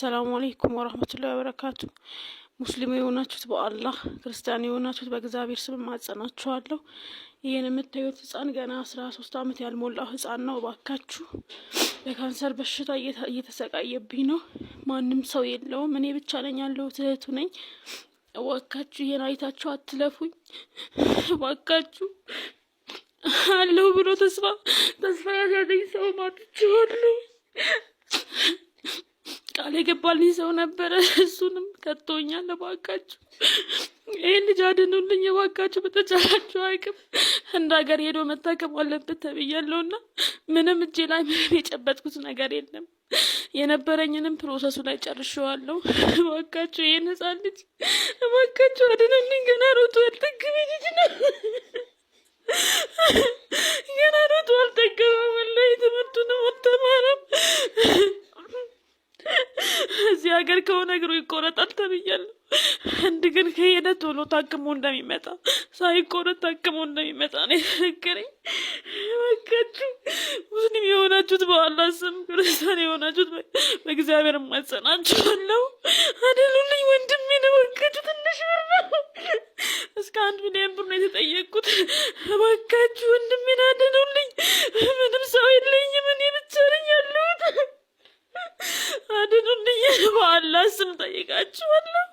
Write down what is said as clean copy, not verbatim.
አሰላሙ አለይኩም ወራህመቱላሂ ወበረካቱ። ሙስሊም የሆናችሁት በአላህ ክርስቲያን የሆናችሁት በእግዚአብሔር ስም ማጸናችኋለሁ። ይህን የምታዩት ህፃን ገና 13 ዓመት ያልሞላው ህፃን ነው። እባካችሁ በካንሰር በሽታ እየተሰቃየብኝ ነው። ማንም ሰው የለውም። እኔ ብቻ ነኝ ያለሁት፣ እህቱ ነኝ። እባካችሁ ይሄን አይታችሁ አትለፉኝ። እባካችሁ አለው ብሎ ተስፋ ያሳየኝ ሰው ማጥቻለሁ። ቃል የገባልኝ ሰው ነበረ፣ እሱንም ከቶኛል። እባካችሁ ይሄን ልጅ አድኑልኝ እባካችሁ። በተቻላችሁ አቅም እንደ ሀገር ሄዶ መታከም አለበት ተብያለሁና ምንም እጄ ላይ ምንም የጨበጥኩት ነገር የለም። የነበረኝንም ፕሮሰሱ ላይ ጨርሼዋለሁ። እባካችሁ ይሄን ህፃን ልጅ እባካችሁ አድኑልኝ። ገና ሮጦ ያልጠገበ ልጅ ነው። ገና ሮጦ አልጠገበም። ወላሂ ትምህርቱንም አልተማረም። እዚህ ሀገር ከሆነ እግሩ ይቆረጣል ተብያለሁ። አንድ ግን ከሄደ ቶሎ ታክሞ እንደሚመጣ ሳይቆረጥ ታክሞ እንደሚመጣ ነው የተነገረኝ። እባካችሁ ሙስሊም የሆናችሁት በአላህ ስም፣ ክርስቲያን የሆናችሁት በእግዚአብሔር እማጸናችኋለሁ። አድኑልኝ ወንድሜን እባካችሁ። ትንሽ ብር ነው፣ እስከ 1 ሚሊዮን ብር ነው የተጠየቅኩት። እባካችሁ ወንድሜን አድኑልኝ። ምንም ሰው የለኝም፣ እኔ ብቻ ነኝ ያለሁት። አድኑልኝ በአላህ ስም ጠይቃችኋለሁ።